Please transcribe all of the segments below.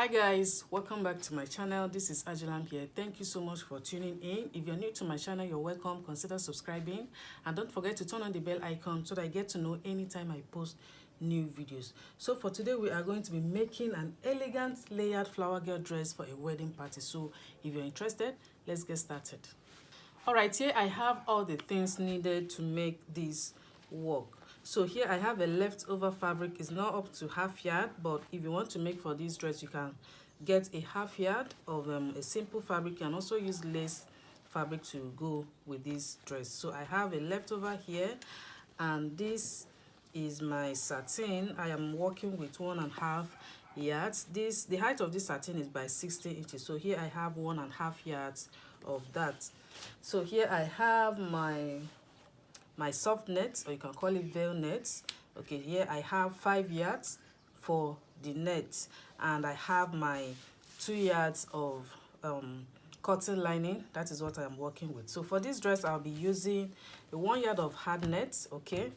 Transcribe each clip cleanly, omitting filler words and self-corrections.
Hi guys, welcome back to my channel. This is Ajilam here. Thank you so much for tuning in. If you're new to my channel, you're welcome. Consider subscribing and don't forget to turn on the bell icon so that I get to know anytime I post new videos. So for today we are going to be making an elegant layered flower girl dress for a wedding party. So if you're interested, let's get started. Alright, here I have all the things needed to make this work. So here I have a leftover fabric. It's not up to half yard, but if you want to make for this dress, you can get a half yard of a simple fabric. You can also use lace fabric to go with this dress. So I have a leftover here, and this is my satin. I am working with 1.5 yards. The height of this satin is by 60 inches. So here I have 1.5 yards of that. So here I have my soft net, or you can call it veil net. Okay, here I have 5 yards for the net, and I have my 2 yards of cotton lining. That is what I am working with. So for this dress, I'll be using a 1 yard of hard net, okay,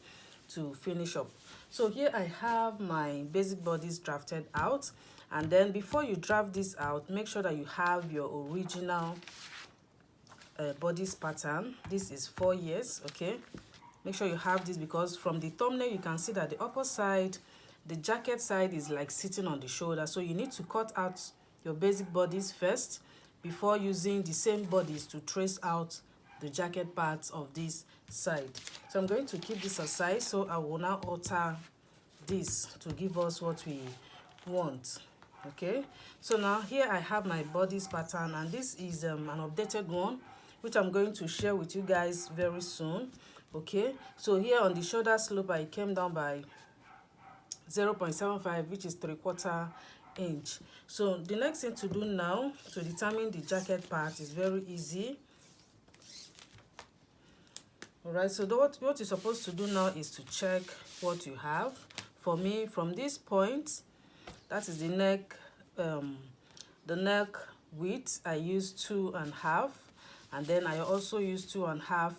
to finish up. So here I have my basic bodice drafted out, and then before you draft this out, make sure that you have your original bodice pattern. This is 4 years, okay. Make sure you have this, because from the thumbnail you can see that the upper side, the jacket side, is like sitting on the shoulder. So you need to cut out your basic bodice first before using the same bodice to trace out the jacket parts of this side. So I'm going to keep this aside. So I will now alter this to give us what we want. Okay, so now here I have my bodice pattern, and this is an updated one which I'm going to share with you guys very soon. Okay, so here on the shoulder slope I came down by 0.75, which is 3/4 inch. So the next thing to do now to determine the jacket part is very easy. All right, so what you're supposed to do now is to check what you have. For me, from this point, that is the neck width, I use 2.5, and then I also use 2.5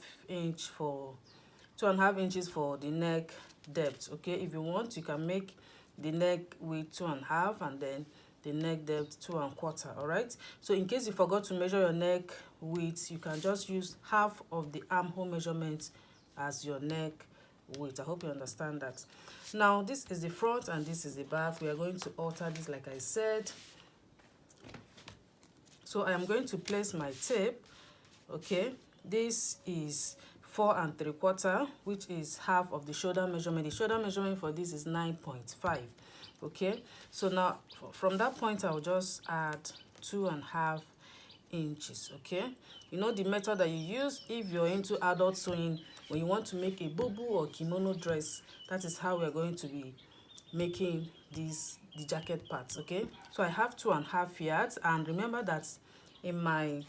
inches for the neck depth. Okay, if you want, you can make the neck width 2.5 and then the neck depth 2.25. All right, so in case you forgot to measure your neck width, you can just use half of the armhole measurement as your neck width. I hope you understand that. Now this is the front and this is the back. We are going to alter this like I said. So I am going to place my tape. Okay, this is 4 3/4, which is half of the shoulder measurement. The shoulder measurement for this is 9.5. Okay, so now from that point I'll just add 2.5 inches. Okay, you know the method that you use if you're into adult sewing. When you want to make a bubu or kimono dress, that is how we're going to be making the jacket parts. Okay, so I have 2.5 yards, and remember that in my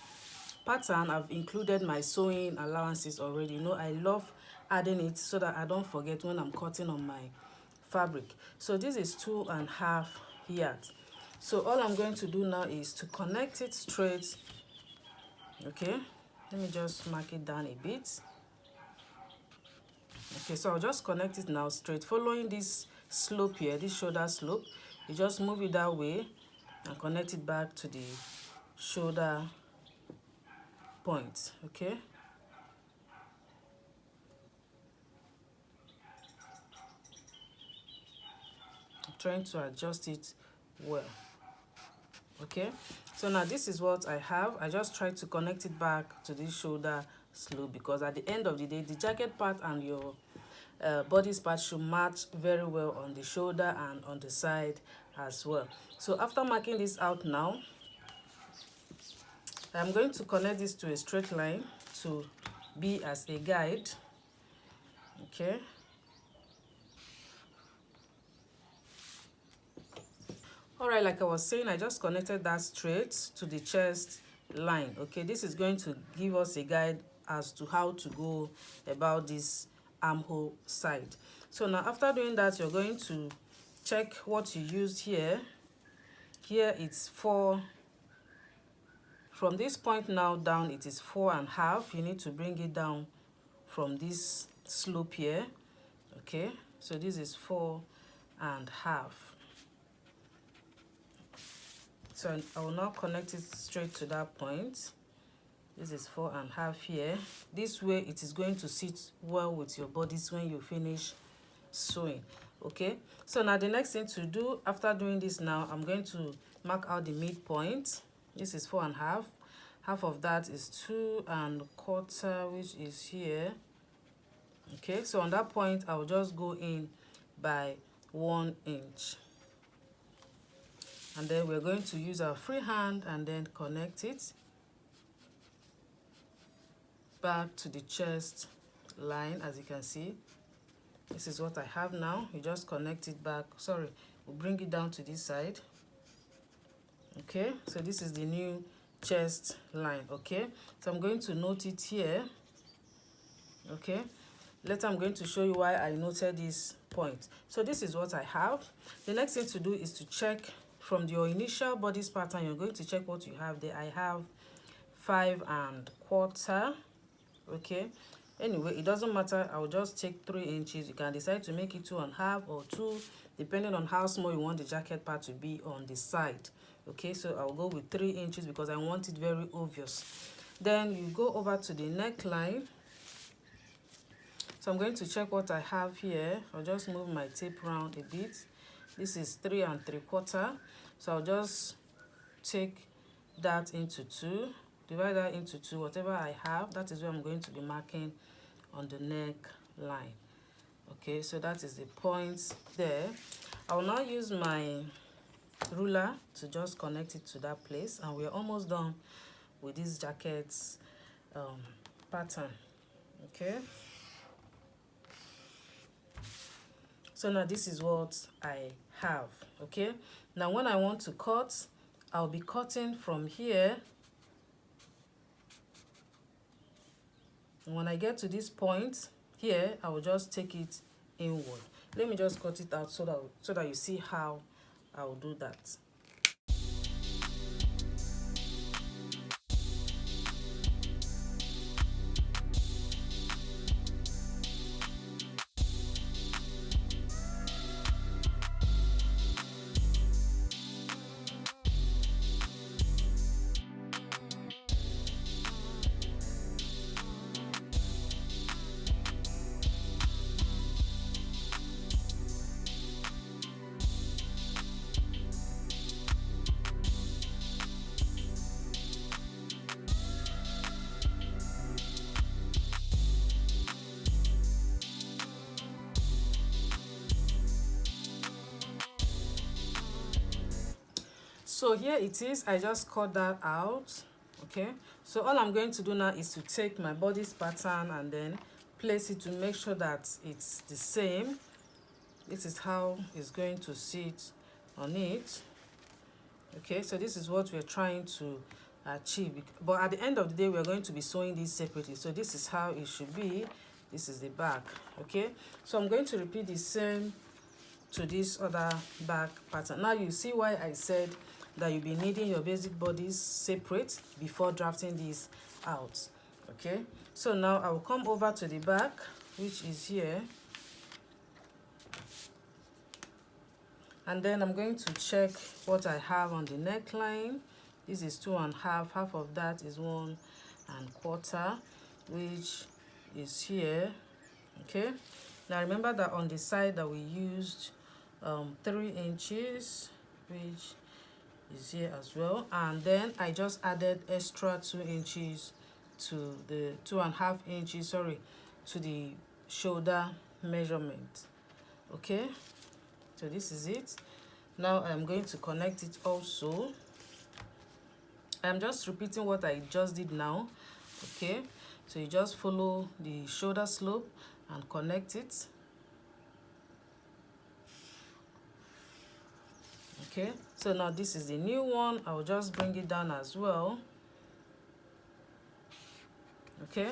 pattern I've included my sewing allowances already. You know, I love adding it so that I don't forget when I'm cutting on my fabric. So this is 2.5 yards. So all I'm going to do now is to connect it straight. Okay, let me just mark it down a bit. Okay, so I'll just connect it now straight, following this slope here, this shoulder slope. You just move it that way and connect it back to the shoulder point. Okay, I'm trying to adjust it well. Okay, so now this is what I have. I just try to connect it back to this shoulder slope, because at the end of the day, the jacket part and your bodice part should match very well on the shoulder and on the side as well. So after marking this out now, I'm going to connect this to a straight line to be as a guide. Okay, all right, like I was saying, I just connected that straight to the chest line. Okay, this is going to give us a guide as to how to go about this armhole side. So now after doing that, you're going to check what you used here. Here it's 4. From this point now down, it is 4.5. You need to bring it down from this slope here. Okay, so this is 4.5. So I will now connect it straight to that point. This is 4.5 here. This way it is going to sit well with your bodice when you finish sewing. Okay, so now the next thing to do after doing this, now I'm going to mark out the midpoint. This is 4.5. Half of that is 2.25, which is here. Okay, so on that point I will just go in by 1 inch, and then we're going to use our free hand and then connect it back to the chest line. As you can see, this is what I have now. You just connect it back. Sorry, we'll bring it down to this side. Okay, so this is the new chest line. Okay, so I'm going to note it here. Okay, later I'm going to show you why I noted this point. So this is what I have. The next thing to do is to check from your initial bodice pattern. You're going to check what you have there. I have 5.25. Okay, anyway, it doesn't matter. I'll just take 3 inches. You can decide to make it 2.5 or 2, depending on how small you want the jacket part to be on the side. Okay, so I'll go with 3 inches because I want it very obvious. Then you go over to the neckline. So I'm going to check what I have here. I'll just move my tape round a bit. This is 3.75. So I'll just take that into 2, divide that into 2. Whatever I have, that is where I'm going to be marking on the neckline. Okay, so that is the points there. I will now use my ruler to just connect it to that place, and we're almost done with this jacket's pattern. Okay, so now this is what I have. Okay, now when I want to cut, I'll be cutting from here, and when I get to this point here, I will just take it inward. Let me just cut it out so that you see how I will do that. So here it is. I just cut that out. Okay, so all I'm going to do now is to take my bodice pattern and then place it to make sure that it's the same. This is how it's going to sit on it. Okay, so this is what we're trying to achieve, but at the end of the day we're going to be sewing these separately. So this is how it should be. This is the back. Okay, so I'm going to repeat the same to this other back pattern. Now you see why I said that you'll be needing your basic bodies separate before drafting this out. Okay, so now I will come over to the back, which is here, and then I'm going to check what I have on the neckline. This is 2.5. Half of that is 1.25, which is here. Okay, now remember that on the side that we used 3 inches, which is here as well, and then I just added extra 2 inches to the 2.5 inches, sorry, to the shoulder measurement. Okay, so this is it. Now I'm going to connect it also. I'm just repeating what I just did now. Okay, so you just follow the shoulder slope and connect it. Okay, so now this is the new one. I'll just bring it down as well. Okay,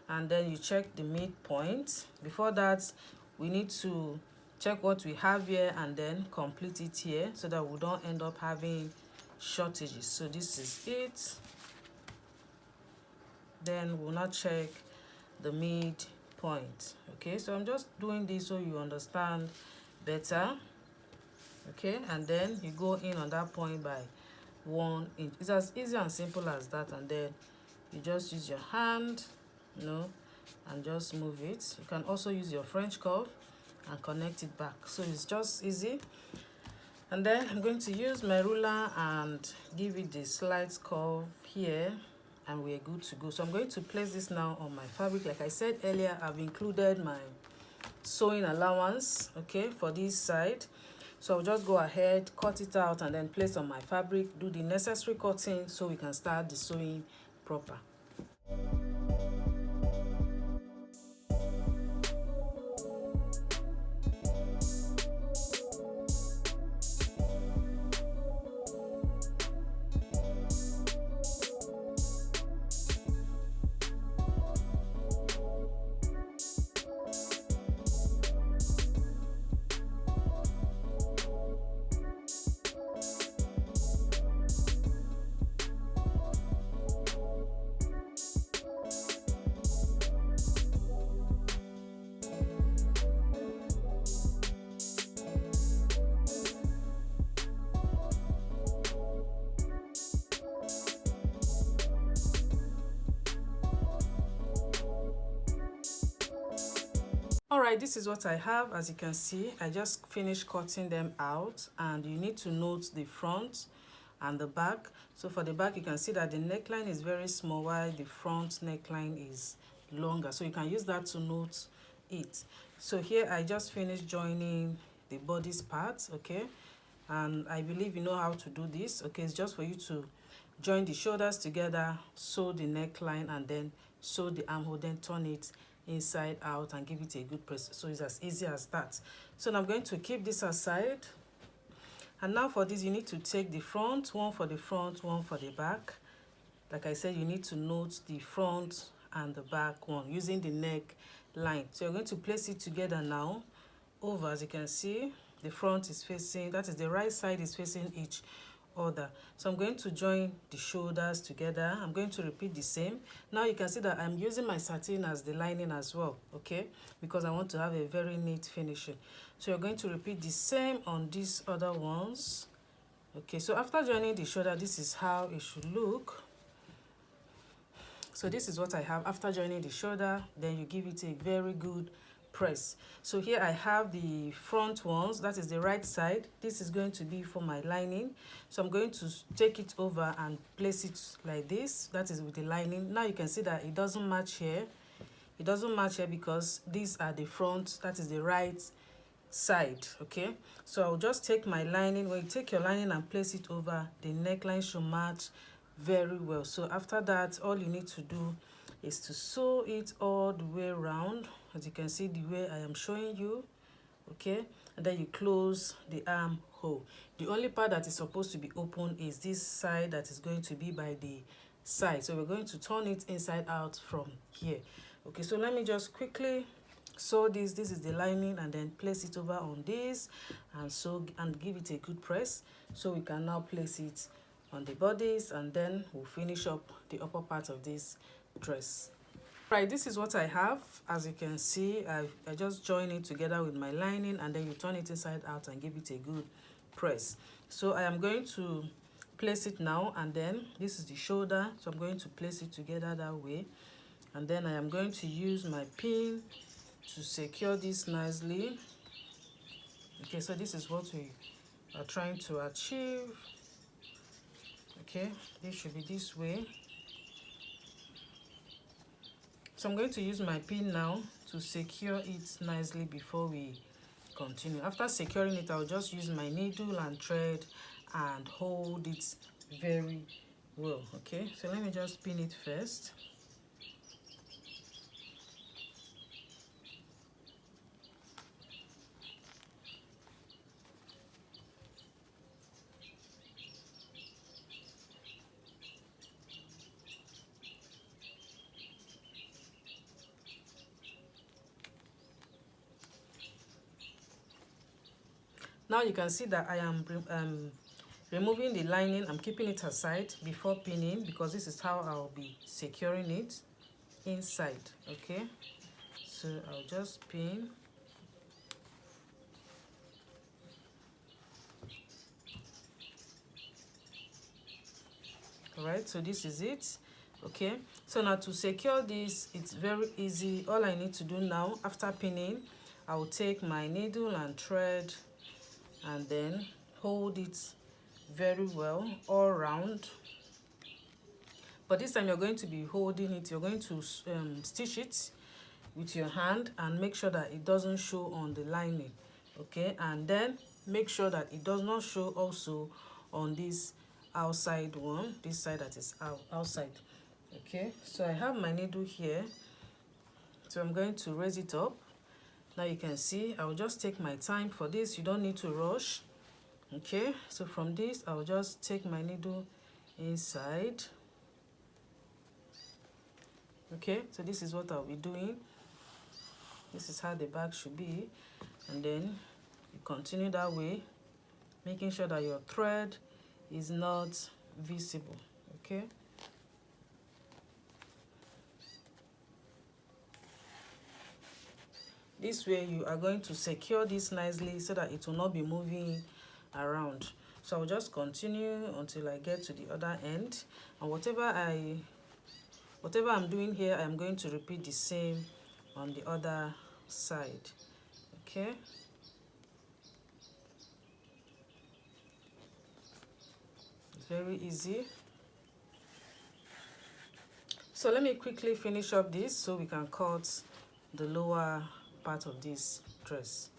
and then you check the midpoint. Before that, we need to check what we have here and then complete it here so that we don't end up having shortages. So this is it. Then we'll now check the midpoint. Okay, so I'm just doing this so you understand better. Okay, and then you go in on that point by 1 inch. It's as easy and simple as that. And then you just use your hand, you know, and just move it. You can also use your French curve and connect it back. So it's just easy. And then I'm going to use my ruler and give it the slight curve here, and we're good to go. So I'm going to place this now on my fabric. Like I said earlier, I've included my sewing allowance, okay, for this side. So I'll just go ahead, cut it out, and then place on my fabric, do the necessary cutting so we can start the sewing proper. Alright, this is what I have. As you can see, I just finished cutting them out, and you need to note the front and the back. So for the back, you can see that the neckline is very small while the front neckline is longer, so you can use that to note it. So here I just finished joining the bodice part, okay, and I believe you know how to do this. Okay, it's just for you to join the shoulders together, sew the neckline, and then sew the armhole, then turn it inside out and give it a good press. So it's as easy as that. So now I'm going to keep this aside, and now for this you need to take the front, one for the front, one for the back. Like I said, you need to note the front and the back one using the neck line. So you're going to place it together now over. As you can see, the front is facing, that is the right side is facing each other. So I'm going to join the shoulders together. I'm going to repeat the same. Now you can see that I'm using my satin as the lining as well, okay, because I want to have a very neat finishing. So you're going to repeat the same on these other ones. Okay, so after joining the shoulder, this is how it should look. So this is what I have after joining the shoulder. Then you give it a very good press. So here I have the front ones, that is the right side. This is going to be for my lining. So I'm going to take it over and place it like this. That is with the lining. Now you can see that it doesn't match here. It doesn't match here because these are the front, that is the right side, okay. So I'll just take my lining. When you take your lining and place it over, the neckline should match very well. So after that, all you need to do is to sew it all the way around, as you can see the way I am showing you, okay, and then you close the armhole. The only part that is supposed to be open is this side that is going to be by the side. So we're going to turn it inside out from here. Okay, so let me just quickly sew this. This is the lining, and then place it over on this and sew and give it a good press. So we can now place it on the bodice, and then we'll finish up the upper part of this dress. Right, this is what I have. As you can see, I just join it together with my lining, and then you turn it inside out and give it a good press. So I am going to place it now, and then this is the shoulder, so I'm going to place it together that way, and then I am going to use my pin to secure this nicely. Okay, so this is what we are trying to achieve. Okay, this should be this way. So I'm going to use my pin now to secure it nicely before we continue. After securing it, I'll just use my needle and thread and hold it very well. Okay, so let me just pin it first. Now you can see that I am removing the lining. I'm keeping it aside before pinning, because this is how I'll be securing it inside. Okay, so I'll just pin. All right, so this is it. Okay, so now to secure this, it's very easy. All I need to do now, after pinning, I will take my needle and thread and then hold it very well all around. But this time you're going to be holding it, you're going to stitch it with your hand and make sure that it doesn't show on the lining. Okay, and then make sure that it does not show also on this outside one, this side that is outside. Okay, so I have my needle here, so I'm going to raise it up. Now you can see I will just take my time for this. You don't need to rush. Okay, so from this I'll just take my needle inside. Okay, so this is what I'll be doing. This is how the bag should be, and then you continue that way, making sure that your thread is not visible. Okay, this way you are going to secure this nicely so that it will not be moving around. So I'll just continue until I get to the other end, and whatever I'm doing here, I'm going to repeat the same on the other side. Okay, it's very easy. So let me quickly finish up this so we can cut the lower part of this dress.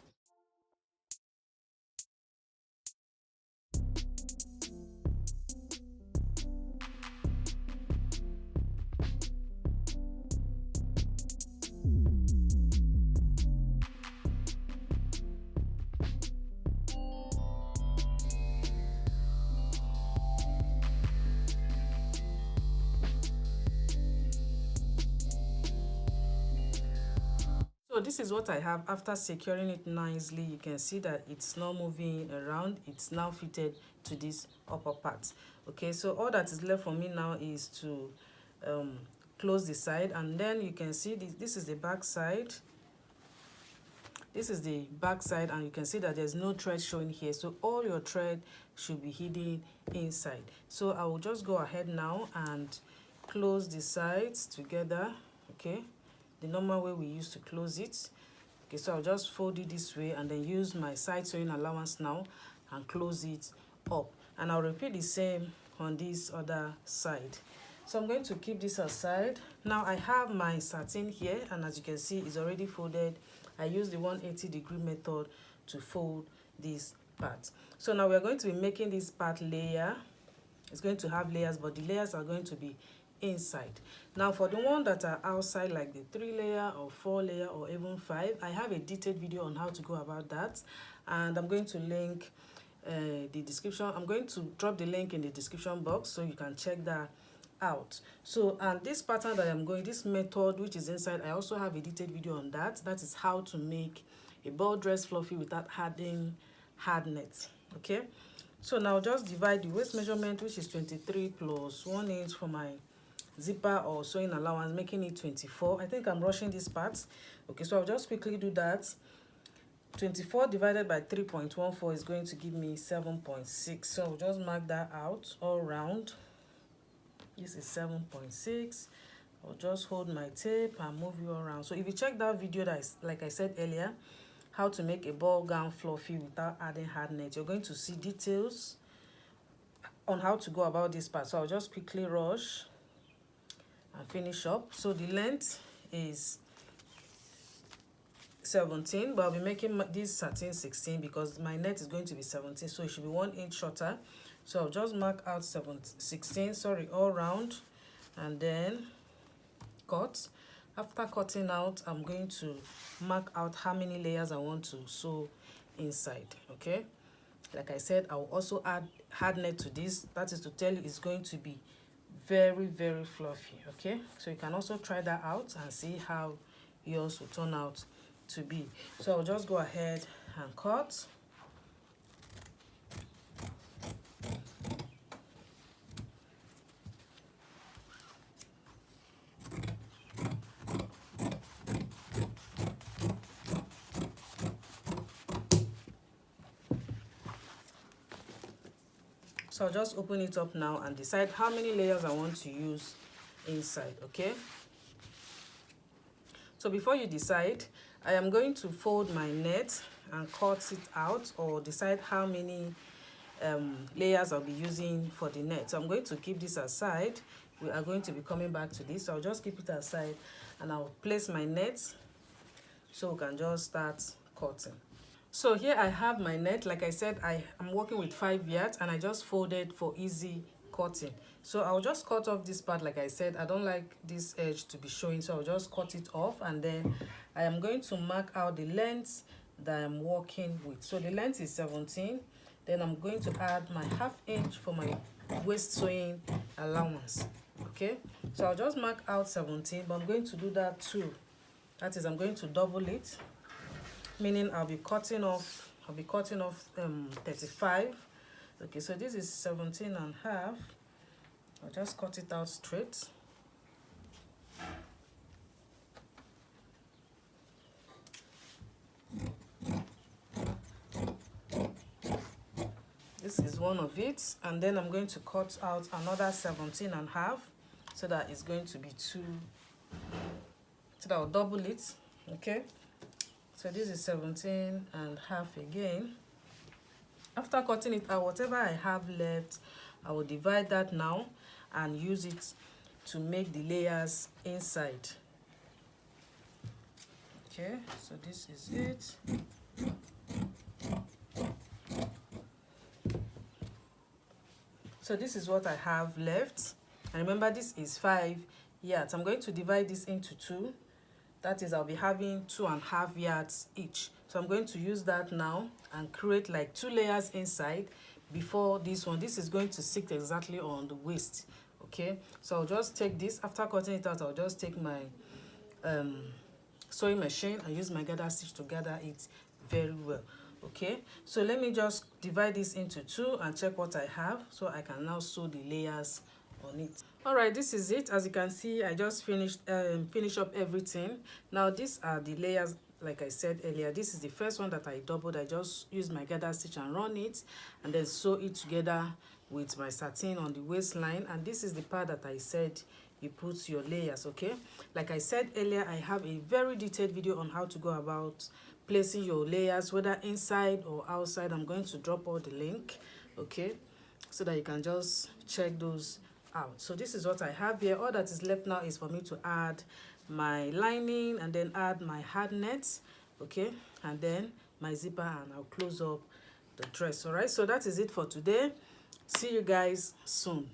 So this is what I have after securing it nicely. You can see that it's not moving around. It's now fitted to this upper part. Okay, so all that is left for me now is to close the side, and then you can see this is the back side. This is the back side, and you can see that there's no thread showing here, so all your thread should be hidden inside. So I will just go ahead now and close the sides together. Okay, the normal way we used to close it. Okay, so I'll just fold it this way and then use my side sewing allowance now and close it up, and I'll repeat the same on this other side. So I'm going to keep this aside. Now I have my satin here, and as you can see, it's already folded. I use the 180-degree method to fold this part. So now we're going to be making this part layer. It's going to have layers, but the layers are going to be inside. Now for the one that are outside, like the 3-layer or 4-layer or even 5, I have a detailed video on how to go about that, and I'm going to link the description. I'm going to drop the link in the description box so you can check that out. So, and this pattern that I'm going, this method which is inside, I also have a detailed video on that. That is how to make a ball dress fluffy without adding hard net. Okay, so now just divide the waist measurement, which is 23 plus 1 inch for my zipper or sewing allowance, making it 24. I think I'm rushing this part. Okay, so I'll just quickly do that. 24 divided by 3.14 is going to give me 7.6. So I'll just mark that out all round. This is 7.6. I'll just hold my tape and move you around. So if you check that video, that is, like I said earlier, how to make a ball gown fluffy without adding hard net, you're going to see details on how to go about this part. So I'll just quickly rush and finish up. So the length is 17, but I'll be making this satin 16 because my net is going to be 17, so it should be 1 inch shorter. So I'll just mark out 16, sorry, all round, and then cut. After cutting out, I'm going to mark out how many layers I want to sew inside. Okay, like I said, I will also add hard net to this. That is to tell you it's going to be very, very fluffy. Okay, so you can also try that out and see how yours will turn out to be. So I'll just go ahead and cut. So I'll just open it up now and decide how many layers I want to use inside. Okay, so before you decide, I am going to fold my net and cut it out, or decide how many layers I'll be using for the net. So I'm going to keep this aside. We are going to be coming back to this, so I'll just keep it aside and I'll place my net so we can just start cutting. So here I have my net. Like I said, I am working with 5 yards and I just folded for easy cutting. So I'll just cut off this part. Like I said, I don't like this edge to be showing, so I'll just cut it off, and then I am going to mark out the length that I'm working with. So the length is 17. Then I'm going to add my 1/2 inch for my waist sewing allowance. Okay, so I'll just mark out 17, but I'm going to do that too. That is, I'm going to double it, meaning I'll be cutting off 35. Okay, so this is 17.5. I'll just cut it out straight. This is one of it, and then I'm going to cut out another 17.5, so that it's going to be 2, so that I'll double it. Okay, so this is 17.5 again. After cutting it out, whatever I have left, I will divide that now and use it to make the layers inside. Okay, so this is it. So this is what I have left. And remember, this is 5 yards. I'm going to divide this into 2. That is, I'll be having 2.5 yards each. So I'm going to use that now and create like 2 layers inside before this one. This is going to sit exactly on the waist. Okay, so I'll just take this. After cutting it out, I'll just take my sewing machine and use my gather stitch to gather it very well. Okay, so let me just divide this into 2 and check what I have, so I can now sew the layers on it. All right, this is it. As you can see, I just finished up everything. Now these are the layers. Like I said earlier, this is the first one that I doubled. I just used my gather stitch and run it, and then sew it together with my satin on the waistline. And this is the part that I said you put your layers. Okay, like I said earlier, I have a very detailed video on how to go about placing your layers, whether inside or outside. I'm going to drop all the link, okay, so that you can just check those out. So this is what I have here. All that is left now is for me to add my lining and then add my hard nets, okay, and then my zipper, and I'll close up the dress. All right, so that is it for today. See you guys soon.